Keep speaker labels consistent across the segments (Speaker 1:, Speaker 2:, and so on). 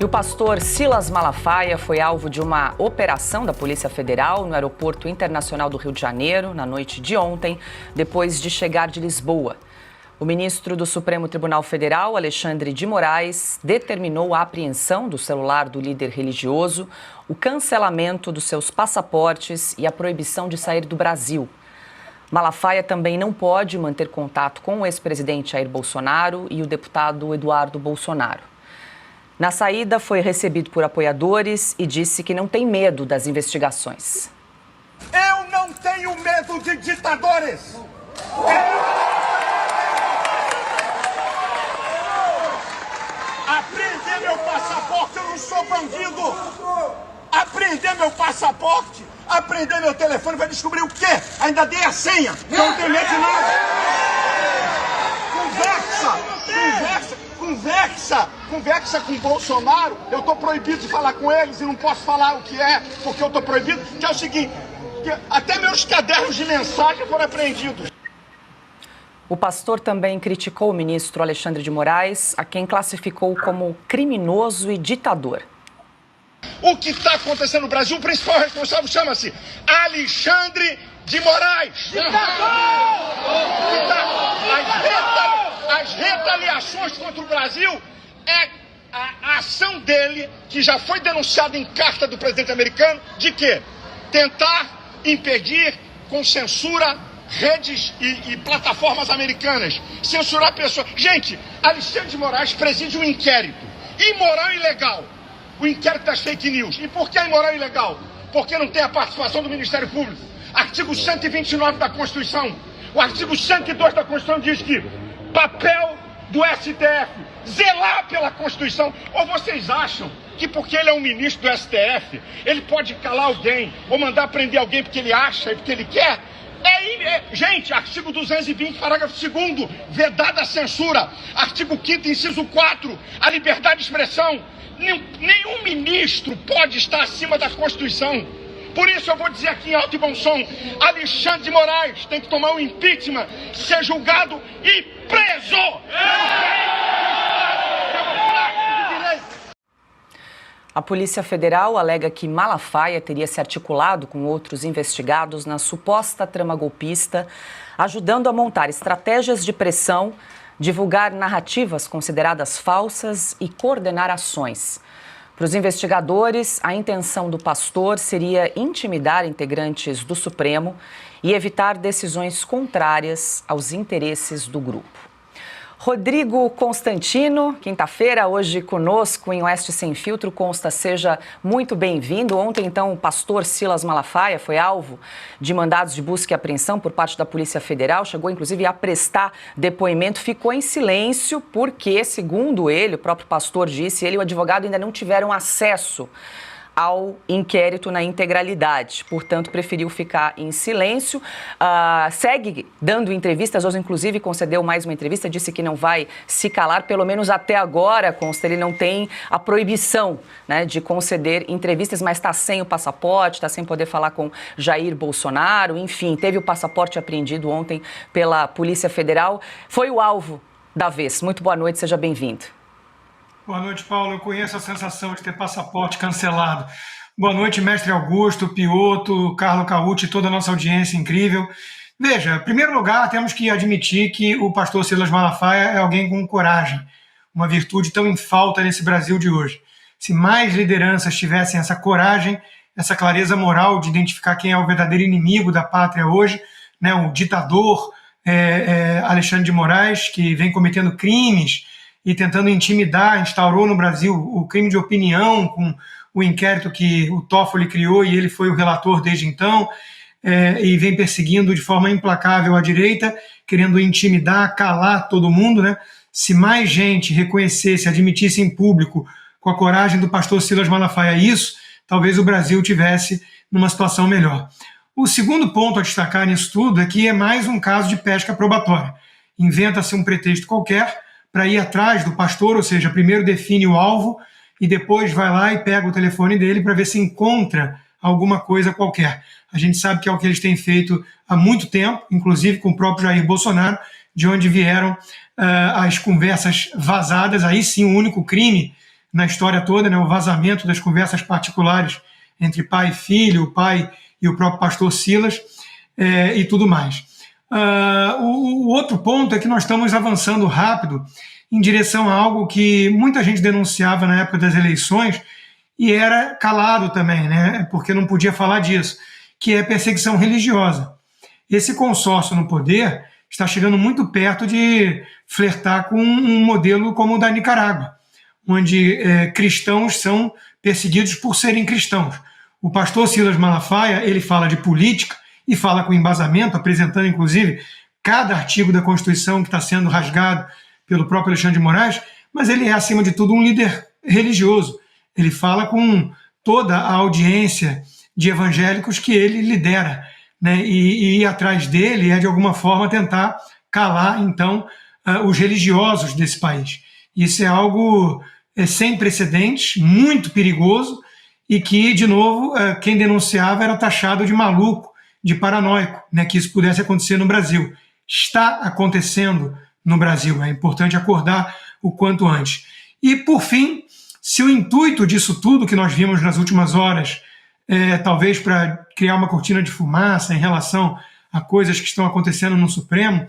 Speaker 1: E o pastor Silas Malafaia foi alvo de uma operação da Polícia Federal no Aeroporto Internacional do Rio de Janeiro, na noite de ontem, depois de chegar de Lisboa. O ministro do Supremo Tribunal Federal, Alexandre de Moraes, determinou a apreensão do celular do líder religioso, o cancelamento dos seus passaportes e a proibição de sair do Brasil. Malafaia também não pode manter contato com o ex-presidente Jair Bolsonaro e o deputado Eduardo Bolsonaro. Na saída, foi recebido por apoiadores e disse que não tem medo das investigações.
Speaker 2: Eu não tenho medo de ditadores! Apreender meu passaporte, eu não sou bandido! Apreender meu passaporte, apreender meu telefone, vai descobrir o quê? Ainda dei a senha, eu não tenho medo de nada! Conversa com o Bolsonaro, eu tô proibido de falar com eles e não posso falar o que é, porque eu tô proibido, que é o seguinte, que até meus cadernos de mensagem foram apreendidos.
Speaker 1: O pastor também criticou o ministro Alexandre de Moraes, a quem classificou como criminoso e ditador.
Speaker 2: O que está acontecendo no Brasil, o principal responsável chama-se Alexandre de Moraes. As retaliações contra o Brasil é a ação dele, que já foi denunciada em carta do presidente americano, de quê? Tentar impedir com censura redes e plataformas americanas, censurar pessoas. Gente, Alexandre de Moraes preside um inquérito imoral e ilegal. O inquérito das fake news. E por que é imoral e ilegal? Porque não tem a participação do Ministério Público. Artigo 129 da Constituição. O artigo 102 da Constituição diz que papel do STF zelar pela Constituição. Ou vocês acham que porque ele é um ministro do STF, ele pode calar alguém ou mandar prender alguém porque ele acha e porque ele quer? Gente, artigo 220, parágrafo 2º, vedada a censura. Artigo 5º, inciso 4, a liberdade de expressão. Nenhum ministro pode estar acima da Constituição. Por isso eu vou dizer aqui em alto e bom som, Alexandre de Moraes tem que tomar um impeachment, ser julgado e preso!
Speaker 1: A Polícia Federal alega que Malafaia teria se articulado com outros investigados na suposta trama golpista, ajudando a montar estratégias de pressão, divulgar narrativas consideradas falsas e coordenar ações. Para os investigadores, a intenção do pastor seria intimidar integrantes do Supremo e evitar decisões contrárias aos interesses do grupo. Rodrigo Constantino, quinta-feira, hoje conosco em Oeste Sem Filtro. Consta, seja muito bem-vindo. Ontem, então, o pastor Silas Malafaia foi alvo de mandados de busca e apreensão por parte da Polícia Federal. Chegou, inclusive, a prestar depoimento. Ficou em silêncio porque, segundo ele, o próprio pastor disse, ele e o advogado ainda não tiveram acesso ao inquérito na integralidade, portanto preferiu ficar em silêncio, segue dando entrevistas, hoje inclusive concedeu mais uma entrevista, disse que não vai se calar, pelo menos até agora, consta, ele não tem a proibição, né, de conceder entrevistas, mas está sem o passaporte, está sem poder falar com Jair Bolsonaro, enfim, teve o passaporte apreendido ontem pela Polícia Federal, foi o alvo da vez. Muito boa noite, seja bem-vindo.
Speaker 3: Boa noite, Paulo. Eu conheço a sensação de ter passaporte cancelado. Boa noite, mestre Augusto, Pioto, Carlo Cauti e toda a nossa audiência incrível. Veja, em primeiro lugar, temos que admitir que o pastor Silas Malafaia é alguém com coragem, uma virtude tão em falta nesse Brasil de hoje. Se mais lideranças tivessem essa coragem, essa clareza moral de identificar quem é o verdadeiro inimigo da pátria hoje, né, o ditador Alexandre de Moraes, que vem cometendo crimes e tentando intimidar, instaurou no Brasil o crime de opinião com o inquérito que o Toffoli criou e ele foi o relator desde então, e vem perseguindo de forma implacável a direita, querendo intimidar, calar todo mundo, né? Se mais gente reconhecesse, admitisse em público, com a coragem do pastor Silas Malafaia isso, talvez o Brasil tivesse numa situação melhor. O segundo ponto a destacar nisso tudo é que é mais um caso de pesca probatória. Inventa-se um pretexto qualquer para ir atrás do pastor, ou seja, primeiro define o alvo e depois vai lá e pega o telefone dele para ver se encontra alguma coisa qualquer. A gente sabe que é o que eles têm feito há muito tempo, inclusive com o próprio Jair Bolsonaro, de onde vieram as conversas vazadas, aí sim o único crime na história toda, né, o vazamento das conversas particulares entre pai e filho, o pai e o próprio pastor Silas, e tudo mais. O outro ponto é que nós estamos avançando rápido em direção a algo que muita gente denunciava na época das eleições e era calado também, né, porque não podia falar disso, que é perseguição religiosa. Esse consórcio no poder está chegando muito perto de flertar com um modelo como o da Nicarágua, onde cristãos são perseguidos por serem cristãos. O pastor Silas Malafaia, ele fala de política e fala com embasamento, apresentando inclusive cada artigo da Constituição que está sendo rasgado pelo próprio Alexandre de Moraes, mas ele é, acima de tudo, um líder religioso. Ele fala com toda a audiência de evangélicos que ele lidera, né? E ir atrás dele é, de alguma forma, tentar calar, então, os religiosos desse país. Isso é algo sem precedentes, muito perigoso, e que, de novo, quem denunciava era taxado de maluco, de paranoico, né, que isso pudesse acontecer no Brasil. Está acontecendo no Brasil, é importante acordar o quanto antes. E, por fim, se o intuito disso tudo que nós vimos nas últimas horas, talvez para criar uma cortina de fumaça em relação a coisas que estão acontecendo no Supremo,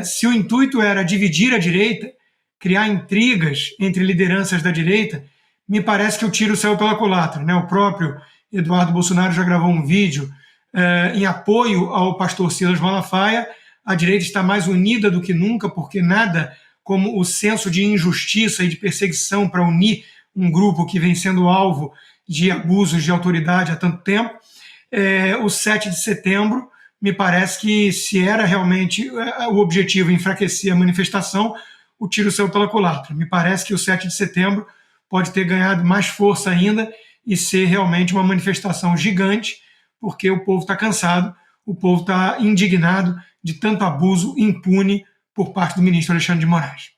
Speaker 3: se o intuito era dividir a direita, criar intrigas entre lideranças da direita, me parece que o tiro saiu pela culatra, né? O próprio Eduardo Bolsonaro já gravou um vídeo em apoio ao pastor Silas Malafaia. A direita está mais unida do que nunca, porque nada como o senso de injustiça e de perseguição para unir um grupo que vem sendo alvo de abusos de autoridade há tanto tempo. O 7 de setembro, me parece que, se era realmente o objetivo enfraquecer a manifestação, o tiro saiu pela culatra. Me parece que o 7 de setembro pode ter ganhado mais força ainda e ser realmente uma manifestação gigante, porque o povo está cansado, o povo está indignado de tanto abuso impune por parte do ministro Alexandre de Moraes.